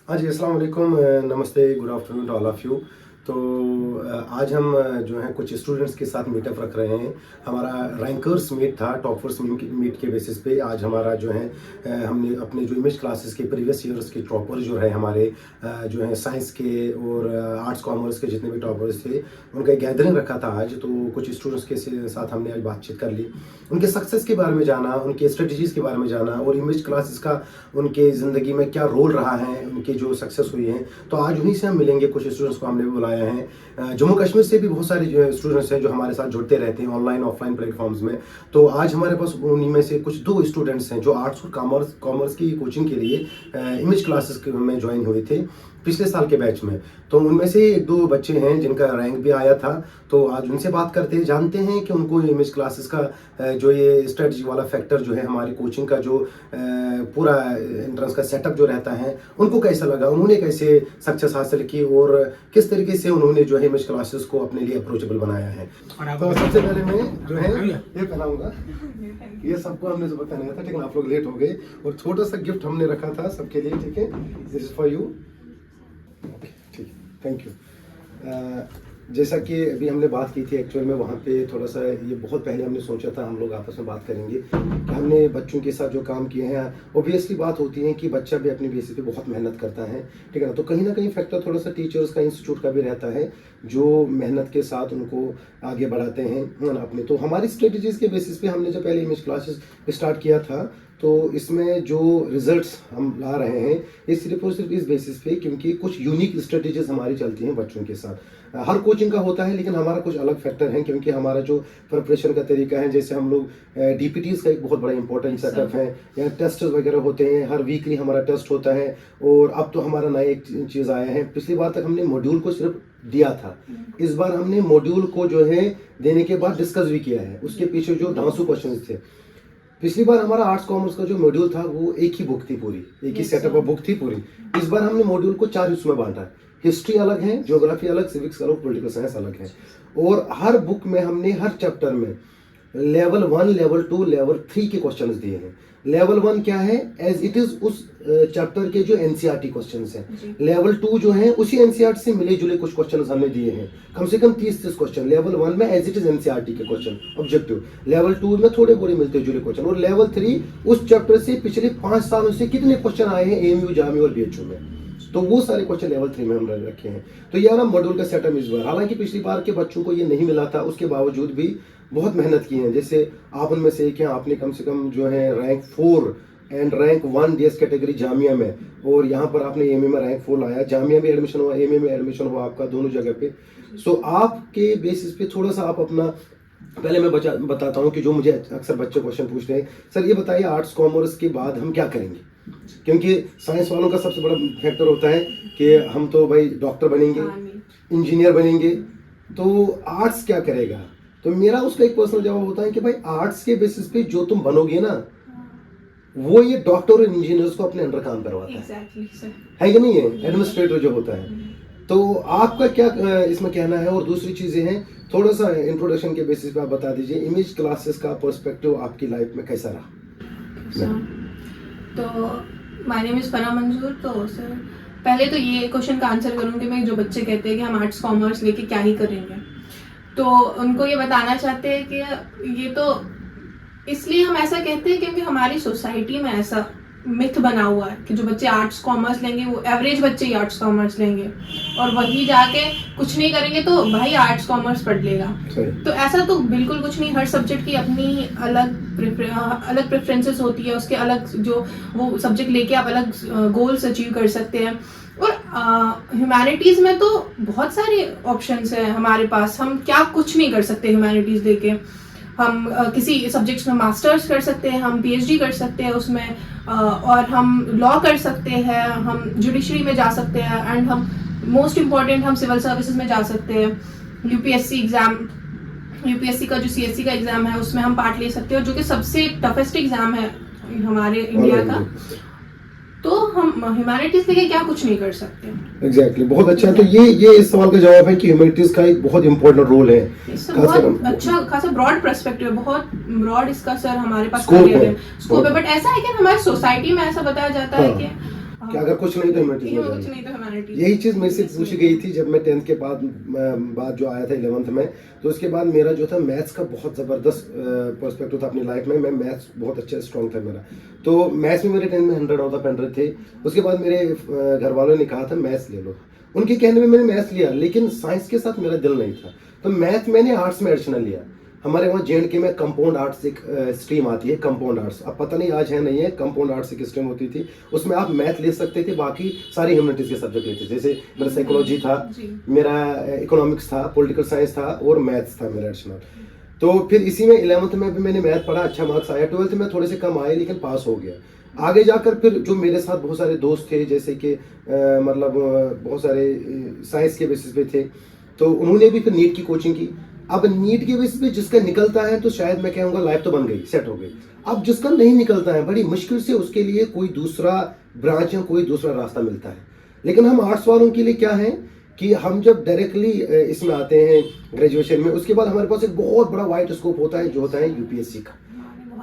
हाँ जी, अस्सलाम वालेकुम, नमस्ते, good afternoon to all of you. तो आज हम जो है कुछ स्टूडेंट्स के साथ मीटअप रख रहे हैं। हमारा रैंकर्स मीट था, टॉपर्स मीट के बेसिस पे आज हमारा जो है हमने अपने जो इमेज क्लासेस के प्रीवियस ईयर्स के टॉपर जो है हमारे जो है साइंस के और आर्ट्स कॉमर्स के जितने भी टॉपर्स थे, उनका एक गैदरिंग रखा था आज। तो कुछ स्टूडेंट्स के साथ हमने आज बातचीत कर ली, उनके सक्सेस के बारे में जाना, उनके स्ट्रेटजीज़ के बारे में जाना और इमेज क्लासेस का उनके ज़िंदगी में क्या रोल रहा है, उनकी जो सक्सेस हुई है। तो आज उन्हीं से हम मिलेंगे। कुछ स्टूडेंट्स को हमने बुलाया है, जम्मू कश्मीर से भी बहुत सारे जो स्टूडेंट्स हैं जो हमारे साथ जुड़ते रहते हैं ऑनलाइन ऑफलाइन प्लेटफॉर्म्स में। तो आज हमारे पास उन्हीं में से कुछ 2 स्टूडेंट्स हैं जो आर्ट्स और कॉमर्स की कोचिंग के लिए इमेज क्लासेस में ज्वाइन हुए थे पिछले साल के बैच में। तो उनमें से 1-2 बच्चे हैं जिनका रैंक भी आया था। तो आज उनसे बात करते हैं, जानते हैं कि उनको इमेज क्लासेस का जो ये स्ट्रेटजी वाला फैक्टर जो है हमारी कोचिंग का जो पूरा एंट्रेंस का सेटअप जो रहता है उनको कैसा लगा, उन्होंने कैसे सक्सेस हासिल की और किस तरीके से उन्होंने जो है इमेज क्लासेस को अपने लिए अप्रोचेबल बनाया है। तो सबसे पहले मैं जो है ये पहनाऊंगा, ये सबको हमने सुबह पहनाया था, ठीक है। आप लोग लेट हो गए और छोटा सा गिफ्ट हमने रखा था सबके लिए, ठीक है। दिस इज फॉर यू, ठीक, थैंक यू। जैसा कि अभी हमने बात की थी एक्चुअल में वहाँ पे थोड़ा सा ये बहुत पहले हमने सोचा था हम लोग आपस में बात करेंगे कि हमने बच्चों के साथ जो काम किए हैं, ऑब्वियसली बात होती है कि बच्चा भी अपनी बेसिस पे बहुत मेहनत करता है, ठीक है ना। तो कहीं ना कहीं फैक्टर थोड़ा सा टीचर्स का, इंस्टीट्यूट का भी रहता है जो मेहनत के साथ उनको आगे बढ़ाते हैं ना अपने। तो हमारी स्ट्रेटजीज़ के बेसिस पे हमने जब पहले इमेज क्लासेस स्टार्ट किया था तो इसमें जो रिजल्ट्स हम ला रहे हैं ये सिर्फ और सिर्फ इस बेसिस पे क्योंकि कुछ यूनिक स्ट्रेटजीज हमारी चलती हैं बच्चों के साथ। हर कोचिंग का होता है लेकिन हमारा कुछ अलग फैक्टर है क्योंकि हमारा जो प्रिपरेशन का तरीका है, जैसे हम लोग डीपीटीज का एक बहुत बड़ा इंपॉर्टेंट सेटअप है, या टेस्ट वगैरह होते हैं, हर वीकली हमारा टेस्ट होता है। और अब तो हमारा नया एक चीज़ आया है, पिछली बार तक हमने मॉड्यूल को सिर्फ दिया था, इस बार हमने मॉड्यूल को जो है देने के बाद डिस्कस भी किया है। उसके पीछे जो ढांसू क्वेश्चन थे, पिछली बार हमारा आर्ट्स कॉमर्स का जो मॉड्यूल था वो एक ही बुक थी पूरी, एक ही सेटअप ऑफ बुक थी पूरी। इस बार हमने मॉड्यूल को 4 हिस्सों में बांटा है, हिस्ट्री अलग है, ज्योग्राफी अलग, सिविक्स अलग, पॉलिटिकल साइंस अलग है। और हर बुक में हमने हर चैप्टर में लेवल 1, लेवल 2, लेवल 3 के क्वेश्चंस दिए हैं। लेवल 1 क्या है, एज इट इज उस चैप्टर के जो एनसीईआरटी क्वेश्चंस हैं। लेवल 2 जो है उसी एनसीईआरटी से मिले जुले कुछ क्वेश्चंस हमने दिए हैं, कम से कम 30 क्वेश्चन। लेवल 1 में एज इट इज एनसीईआरटी के क्वेश्चन ऑब्जेक्टिव, लेवल 2 में थोड़े बोरे मिलते जुले क्वेश्चन, और लेवल 3 उस चैप्टर से पिछले 5 सालों से कितने क्वेश्चन आए हैं एएमयू, जामी और बीएचयू में, तो वो सारे क्वेश्चन लेवल 3 में हमने रखे हैं। तो ये ना मॉड्यूल का सेटअप इस बार, हालांकि पिछली बार के बच्चों को ये नहीं मिला था, उसके बावजूद भी बहुत मेहनत की है। जैसे आप उनमें से एक हैं, आपने कम से कम जो है rank 4 and rank 1 DS category Jamia में, और यहाँ पर आपने एमए में रैंक 4 लाया, जामिया में एडमिशन हुआ, एमए में एडमिशन हुआ आपका, दोनों जगह पे। सो आपके बेसिस पे थोड़ा सा आप अपना, पहले मैं बताता हूँ कि जो मुझे अक्सर बच्चे क्वेश्चन पूछते हैं, सर ये बताइए आर्ट्स कॉमर्स के बाद हम क्या करेंगे, क्योंकि साइंस वालों का सबसे बड़ा फैक्टर होता है कि हम तो भाई डॉक्टर बनेंगे, इंजीनियर बनेंगे, तो आर्ट्स क्या करेगा। तो मेरा उसका एक पर्सनल जवाब होता है कि भाई आर्ट्स के बेसिस पे जो तुम बनोगे ना, वो ये डॉक्टर और इंजीनियर्स को अपने अंडर काम करवाता है कि नहीं है, एडमिनिस्ट्रेटर जो होता है। तो आपका क्या इसमें कहना है। और दूसरी चीजें हैं, थोड़ा सा इंट्रोडक्शन के बेसिस पे आप बता दीजिए इमेज क्लासेस का पर्सपेक्टिव आपकी लाइफ में कैसा रहा। तो माय नेम इज फना मंजूर। तो सर पहले तो ये क्वेश्चन का आंसर करूँगी मैं, जो बच्चे कहते हैं कि हम आर्ट्स कॉमर्स लेके क्या ही करेंगे, तो उनको ये बताना चाहते हैं कि ये तो इसलिए हम ऐसा कहते हैं क्योंकि हमारी सोसाइटी में ऐसा मिथ बना हुआ है कि जो बच्चे आर्ट्स कॉमर्स लेंगे वो एवरेज बच्चे ही आर्ट्स कॉमर्स लेंगे, और वही जाके कुछ नहीं करेंगे तो भाई आर्ट्स कॉमर्स पढ़ लेगा। तो ऐसा तो बिल्कुल कुछ नहीं। हर सब्जेक्ट की अपनी अलग प्रेफरेंसेस होती है, उसके अलग जो वो सब्जेक्ट लेके आप अलग गोल्स अचीव कर सकते हैं। और ह्यूमैनिटीज़ में तो बहुत सारे ऑप्शंस हैं हमारे पास, हम क्या कुछ नहीं कर सकते ह्यूमैनिटीज़ लेके। हम किसी सब्जेक्ट्स में मास्टर्स कर सकते हैं, हम पीएचडी कर सकते हैं उसमें, और हम लॉ कर सकते हैं, हम जुडिशरी में जा सकते हैं, एंड हम मोस्ट इम्पॉर्टेंट हम सिविल सर्विसेज में जा सकते हैं। यूपीएससी एग्ज़ाम, यूपीएससी का जो सीएससी का एग्ज़ाम है उसमें हम पार्ट ले सकते हैं, और जो कि सबसे टफेस्ट एग्ज़ाम है हमारे इंडिया का। तो हम ह्यूमैनिटीज लेके क्या कुछ नहीं कर सकते। एग्जैक्टली, बहुत अच्छा है। तो ये इस सवाल का जवाब है कि ह्यूमैनिटीज का एक बहुत इंपॉर्टेंट रोल है, बहुत अच्छा खासा ब्रॉड पर्सपेक्टिव है, बहुत ब्रॉड इसका सर हमारे पास स्कोप है। बट ऐसा है कि हमारी सोसाइटी में ऐसा बताया जाता है कि कि अगर कुछ नहीं तो ह्यूमैनिटीज में कुछ जाना। नहीं तो ह्यूमैनिटीज। यही चीज़ मेरे से पूछी गई थी जब मैं 10th के बाद जो आया था 11th में। तो उसके बाद मेरा जो था मैथ्स का बहुत ज़बरदस्त पर्सपेक्टिव था अपनी लाइफ में। मैं मैथ्स बहुत अच्छा स्ट्रॉन्ग था मेरा, तो मैथ्स में मेरे 10 में 100 आउट ऑफ 100 थे। उसके बाद मेरे घर वालों ने कहा था मैथ्स ले लो। उनके कहने में मैंने मैथ्स लिया, लेकिन साइंस के साथ मेरा दिल नहीं था, तो मैथ मैंने आर्ट्स में एडिशनल लिया। हमारे वहाँ JNK में कंपाउंड आर्ट्स एक स्ट्रीम आती है, कंपाउंड आर्ट्स। अब पता नहीं आज है नहीं है, कंपाउंड आर्ट्स एक स्ट्रीम होती थी, उसमें आप मैथ ले सकते थे, बाकी सारी ह्यूमैनिटीज के सब्जेक्ट लेते थे। जैसे मेरा साइकोलॉजी था, मेरा इकोनॉमिक्स था, पॉलिटिकल साइंस था और मैथ्स था मेरा एडिशनल। तो फिर इसी में 11th में भी मैंने मैथ पढ़ा, अच्छा मार्क्स आया। 12th में थोड़े से कम आए लेकिन पास हो गया। आगे जाकर फिर जो मेरे साथ बहुत सारे दोस्त थे, जैसे कि मतलब बहुत सारे साइंस के बेसिस पे थे, तो उन्होंने भी फिर नीट की कोचिंग की। अब नीट के बेसिस पे जिसका निकलता है तो शायद मैं कहूँगा लाइफ तो बन गई, सेट हो गई। अब जिसका नहीं निकलता है, बड़ी मुश्किल से उसके लिए कोई दूसरा ब्रांच या कोई दूसरा रास्ता मिलता है। लेकिन हम आर्ट्स वालों के लिए क्या है कि हम जब डायरेक्टली इसमें आते हैं ग्रेजुएशन में, उसके बाद हमारे पास एक बहुत बड़ा वाइड स्कोप होता है जो होता है UPSC का।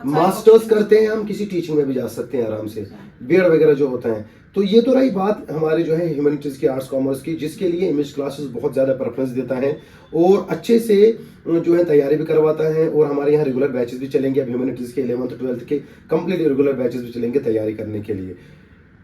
मास्टर्स करते हैं हम, किसी टीचिंग में भी जा सकते हैं आराम से, बीएड वगैरह जो होता है। तो ये तो रही बात हमारे जो है ह्यूमैनिटीज़ की, आर्ट्स कॉमर्स की, जिसके लिए इमेज क्लासेस बहुत ज़्यादा प्रेफरेंस देता है और अच्छे से जो है तैयारी भी करवाता है। और हमारे यहाँ रेगुलर बैचेस भी चलेंगे। अब ह्यूमैनिटीज़ के 11th 12th के कंप्लीट रेगुलर बैचेस भी चलेंगे तैयारी करने के लिए।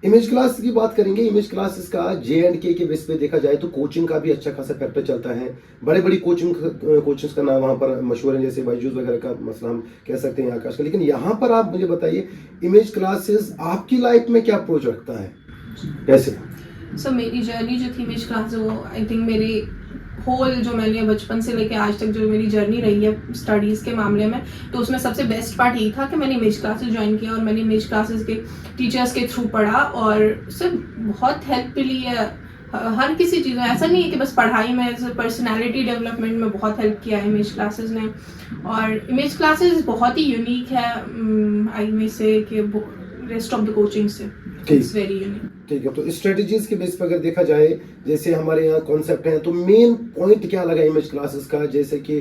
इमेज क्लास की बात करेंगे। इमेज क्लासेस का JNK के बेस पे देखा जाए तो कोचिंग का भी अच्छा खासा फैक्टर चलता है। बड़े बड़ी कोचिंग्स का नाम वहाँ पर मशहूर है, जैसे बायजूस वगैरह का मसला हम कह सकते हैं आकाश का। लेकिन यहाँ पर आप मुझे बताइए, इमेज क्लासेस आपकी लाइफ में क्या अप्रोच रखता है, कैसे? सो मेरी जर्नी जो थी इमेज क्लास, वो आई थिंक मेरी होल जो मैंने बचपन से लेके आज तक जो मेरी जर्नी रही है स्टडीज़ के मामले में, तो उसमें सबसे बेस्ट पार्ट यही था कि मैंने इमेज क्लासेस ज्वाइन किया और मैंने इमेज क्लासेस के टीचर्स के थ्रू पढ़ा और उससे बहुत हेल्प मिली है हर किसी चीज़ में। ऐसा नहीं है कि बस पढ़ाई में, पर्सनालिटी डेवलपमेंट में बहुत हेल्प किया है इमेज क्लासेस ने। और इमेज क्लासेस बहुत ही यूनिक है आई में से कि रेस्ट ऑफ द कोचिंग से। It's very unique. ठीक है, तो स्ट्रेटजीज के बेस पर अगर देखा जाए, जैसे हमारे यहाँ कॉन्सेप्ट हैं, तो मेन पॉइंट क्या लगा इमेज क्लासेस का? जैसे कि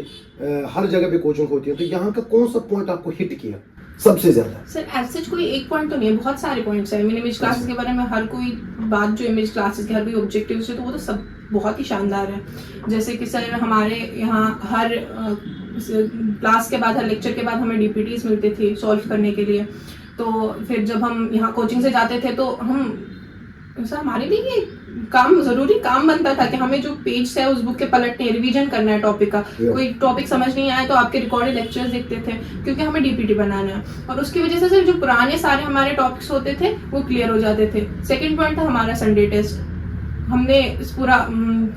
हर जगह पे कोचिंग होती है, तो यहाँ का कौन सा पॉइंट आपको हिट किया सबसे ज्यादा? सर एज सच कोई एक पॉइंट तो नहीं है, बहुत सारे पॉइंट्स हैं। मैंने इमेज क्लासेस के बारे में हर कोई बात जो इमेज क्लासेस के हर कोई ऑब्जेक्टिव्स है तो वो तो सब बहुत ही शानदार है। जैसे कि सर हमारे यहाँ हर क्लास के बाद, हर लेक्चर के बाद हमें DPTs मिलते थे सॉल्व करने के लिए। तो फिर जब हम यहाँ कोचिंग से जाते थे तो हम सर हमारे लिए ये ज़रूरी काम बनता था कि हमें जो पेज है उस बुक के पलटने, रिवीजन करना है टॉपिक का। कोई टॉपिक समझ नहीं आया तो आपके रिकॉर्डेड लेक्चर्स देखते थे, क्योंकि हमें DPT बनाना है। और उसकी वजह से सर जो पुराने सारे हमारे टॉपिक्स होते थे वो क्लियर हो जाते थे। सेकेंड पॉइंट था हमारा संडे टेस्ट। हमने इस पूरा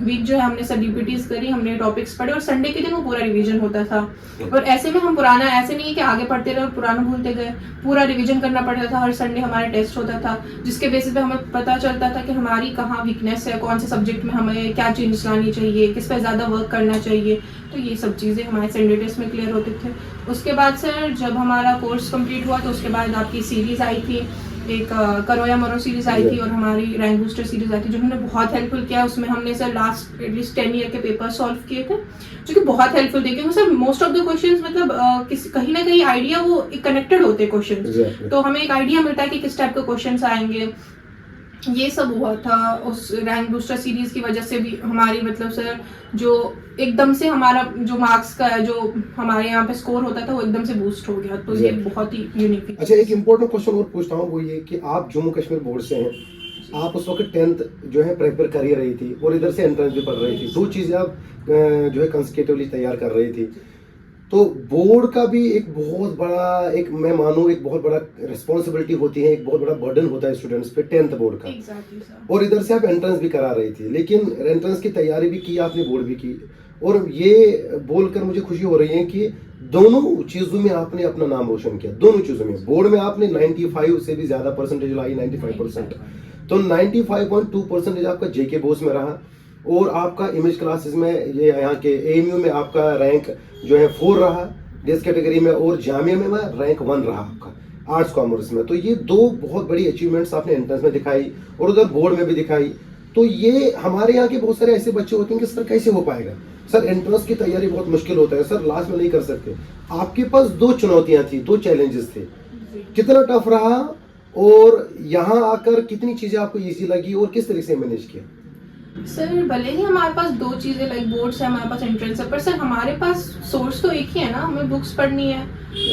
वीक जो है हमने सर DPTs करी, हमने टॉपिक्स पढ़े और संडे के दिन वो पूरा रिवीजन होता था। और ऐसे में हम पुराना, ऐसे नहीं है कि आगे पढ़ते रहे और पुराना भूलते गए, पूरा रिवीजन करना पड़ता था। हर संडे हमारा टेस्ट होता था, जिसके बेसिस पे हमें पता चलता था कि हमारी कहाँ वीकनेस है, कौन से सब्जेक्ट में हमें क्या चेंजेस लानी चाहिए, किस पे ज़्यादा वर्क करना चाहिए। तो ये सब चीज़ें हमारे संडे टेस्ट में क्लियर होते थे। उसके बाद सर जब हमारा कोर्स कंप्लीट हुआ तो उसके बाद आपकी सीरीज़ आई थी, एक करो या मरो सीरीज आई थी और हमारी रैंक बूस्टर सीरीज आई थी, जो हमें बहुत हेल्पफुल किया। उसमें हमने सर लास्ट एटलीस्ट 10 ईयर के पेपर सॉल्व किए थे, जो कि बहुत हेल्पफुल थे, क्योंकि sir most of the questions मतलब कहीं ना कहीं आइडिया वो कनेक्टेड होते हैं क्वेश्चंस, तो हमें एक आइडिया मिलता है कि किस टाइप के क्वेश्चंस आएंगे। ये सब हुआ था उस रैंक बूस्टर सीरीज की वजह से भी। हमारी मतलब सर जो एकदम से हमारा जो मार्क्स का जो हमारे यहाँ पे स्कोर होता था वो एकदम से बूस्ट हो गया, तो ये बहुत ही यूनिक है। अच्छा, एक इम्पोर्टेंट क्वेश्चन और पूछता हूँ, वो ये कि आप जम्मू कश्मीर बोर्ड से हैं, आप उस वक्त 10th जो है प्रेपर कर ही रही थी और इधर से एंट्रेंस भी पढ़ रही थी, दो चीज़ें आप जो है कंसेक्यूटिवली तैयार कर रही थी। तो बोर्ड का भी एक बहुत बड़ा, एक मैं मानूँ एक बहुत बड़ा रिस्पॉन्सिबिलिटी होती है, एक बहुत बड़ा बर्डन होता है स्टूडेंट्स पे 10th बोर्ड का। Exactly, sir. और इधर से आप एंट्रेंस भी करा रही थी, लेकिन एंट्रेंस की तैयारी भी की आपने, बोर्ड भी की, और ये बोलकर मुझे खुशी हो रही है कि दोनों चीज़ों में आपने अपना नाम रोशन किया। दोनों चीज़ों में, बोर्ड में आपने 95 से भी ज़्यादा परसेंटेज लाई, 95%, तो 95.2% आपका JK बोर्ड में रहा। और आपका इमेज क्लासेस में, ये यहाँ के AMU में आपका रैंक जो है 4 रहा डिस कैटेगरी में, और जामिया में रैंक 1 रहा आपका आर्ट्स कॉमर्स में। तो ये दो बहुत बड़ी अचीवमेंट्स आपने एंट्रेंस में दिखाई और उधर बोर्ड में भी दिखाई। तो ये हमारे यहाँ के बहुत सारे ऐसे बच्चे होते हैं कि सर कैसे हो पाएगा, सर एंट्रेंस की तैयारी बहुत मुश्किल होता है, सर लास्ट में नहीं कर सकते। आपके पास दो चुनौतियाँ थी, दो चैलेंजेस थे, कितना टफ रहा और यहाँ आकर कितनी चीजें आपको इजी लगी और किस तरीके से मैनेज किया? सर भले ही हमारे पास दो चीज़ें लाइक बोर्ड्स है, हमारे पास एंट्रेंस है, पर सर हमारे पास सोर्स तो एक ही है ना, हमें बुक्स पढ़नी है।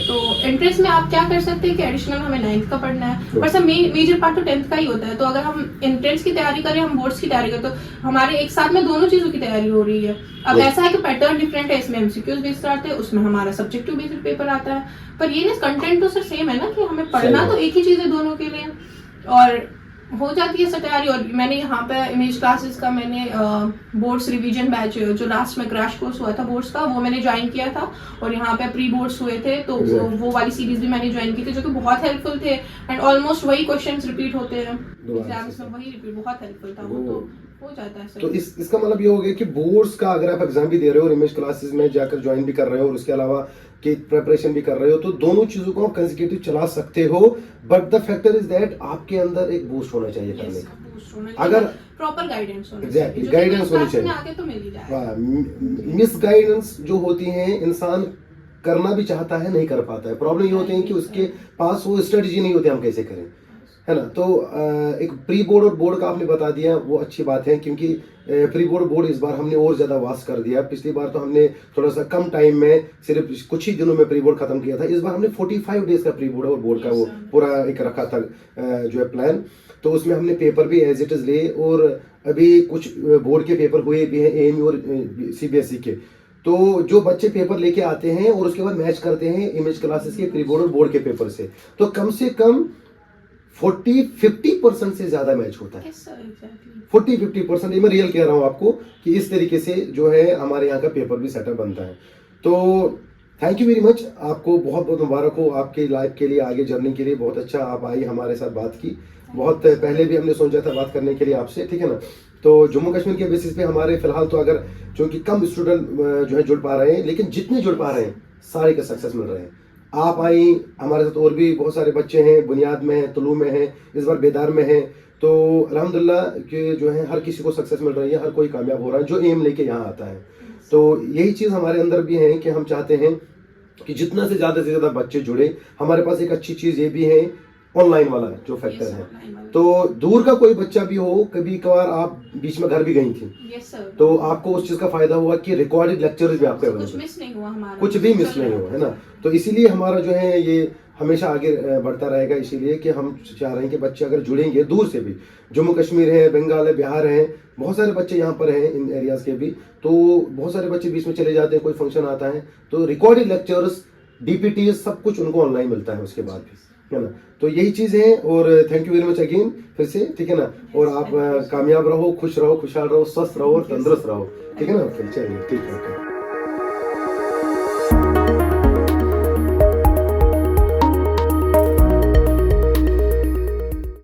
तो एंट्रेंस में आप क्या कर सकते हैं कि एडिशनल हमें 9th का पढ़ना है, पर सर मेजर पार्ट तो 10th का ही होता है। तो अगर हम एंट्रेंस की तैयारी करें, हम बोर्ड्स की तैयारी करें, तो हमारे एक साथ में दोनों चीज़ों की तैयारी हो रही है। अब ऐसा है कि पैटर्न डिफरेंट है, इसमें एमसीक्यूज बेस्ड आते हैं, उसमें हमारा सब्जेक्टिव बेस्ड पेपर आता है। पर ये ना कंटेंट तो सर सेम है ना, कि हमें पढ़ना तो एक ही चीज़ है दोनों के लिए, और हो जाती है सर तैयारी। और मैंने यहाँ पे इमेज क्लासेस का मैंने बोर्ड्स रिवीजन बैच जो लास्ट में क्रैश कोर्स हुआ था बोर्ड्स का, वो मैंने ज्वाइन किया था। और यहाँ पे प्री बोर्ड्स हुए थे, तो वो वाली सीरीज भी मैंने ज्वाइन की थी, जो कि बहुत हेल्पफुल थे। एंड ऑलमोस्ट वही क्वेश्चंस रिपीट होते हैं एग्जाम्स में, वही रिपीट, बहुत हेल्पफुल था वो। तो हो जाता है सर। तो इसका मतलब ये हो गया कि बोर्ड्स का अगर आप एग्जाम भी दे रहे हो और इमेज क्लासेस में जाकर ज्वाइन भी कर रहे हो और उसके अलावा की प्रिपरेशन भी कर रहे हो, तो दोनों चीजों को आप कंसेक्यूटिव चला सकते हो। But the factor is that आपके अंदर एक बूस्ट होना चाहिए करने का। अगर प्रॉपर गाइडेंस होनी एग्जैक्टली गाइडेंस होनी चाहिए, आगे तो मिल ही जाएगा। मिस गाइडेंस जो होती है, इंसान करना भी चाहता है नहीं कर पाता है। प्रॉब्लम ये होती है कि उसके पास वो स्ट्रेटजी नहीं होती, हम कैसे करें, है ना। तो एक प्री बोर्ड और बोर्ड का आपने बता दिया, वो अच्छी बात है, क्योंकि प्री बोर्ड बोर्ड इस बार हमने और ज़्यादा वास्ट कर दिया। पिछली बार तो हमने थोड़ा सा कम टाइम में सिर्फ कुछ ही दिनों में प्री बोर्ड खत्म किया था। इस बार हमने 45 डेज का प्री बोर्ड और बोर्ड का वो पूरा एक रखा था जो है प्लान। तो उसमें हमने पेपर भी एज इट इज़ लिए, और अभी कुछ बोर्ड के पेपर हुए भी हैं, एएमयू और सीबीएसई के। तो जो बच्चे पेपर लेके आते हैं और उसके बाद मैच करते हैं इमेज क्लासेस के प्री बोर्ड और बोर्ड के पेपर से कम 40-50% से ज्यादा मैच होता है। 40-50%, ये मैं रियल कह रहा हूँ आपको, कि इस तरीके से जो है हमारे यहाँ का पेपर भी सेटअप बनता है। तो थैंक यू वेरी मच, आपको बहुत बहुत मुबारक हो आपकी लाइफ के लिए, आगे जर्नी के लिए। बहुत अच्छा आप आई, हमारे साथ बात की। बहुत पहले भी हमने सोचा था बात करने के लिए आपसे, ठीक है ना। तो जम्मू कश्मीर के बेसिस पे हमारे फिलहाल तो अगर चूंकि कम स्टूडेंट जो है जुड़ पा रहे हैं, लेकिन जितने जुड़ पा रहे हैं सारे का सक्सेस मिल रहे हैं। आप आई हमारे साथ, और भी बहुत सारे बच्चे हैं, बुनियाद में हैं, तुलू में हैं, इस बार बेदार में हैं। तो अल्हम्दुलिल्लाह कि जो है हर किसी को सक्सेस मिल रही है, हर कोई कामयाब हो रहा है जो एम लेके यहाँ आता है। तो यही चीज़ हमारे अंदर भी है कि हम चाहते हैं कि जितना से ज़्यादा बच्चे जुड़े। हमारे पास एक अच्छी चीज़ ये भी है, ऑनलाइन वाला जो फैक्टर है। तो दूर का कोई बच्चा भी हो, कभी कभार आप बीच में घर भी गई थी, तो आपको उस चीज का फायदा हुआ कि रिकॉर्डेड लेक्चर्स भी आपके कुछ मिस नहीं हुआ हमारा, कुछ भी मिस नहीं हुआ, है ना। तो इसीलिए हमारा जो है ये हमेशा आगे बढ़ता रहेगा, इसीलिए कि हम चाह रहे हैं कि बच्चे अगर जुड़ेंगे दूर से भी, जम्मू कश्मीर है, बंगाल है, बिहार है, बहुत सारे बच्चे यहाँ पर हैं इन एरियाज के भी। तो बहुत सारे बच्चे बीच में चले जाते हैं, कोई फंक्शन आता है तो रिकॉर्डेड लेक्चर्स, डीपीटी सब कुछ उनको ऑनलाइन मिलता है उसके बाद भी, है ना। तो यही चीज़ है। और thank you very much again फिर से, ठीक है ना। और आप कामयाब रहो, खुश रहो, खुशहाल रहो, स्वस्थ रहो और तंदुरुस्त रहो, ठीक है ना। चलिए ठीक है।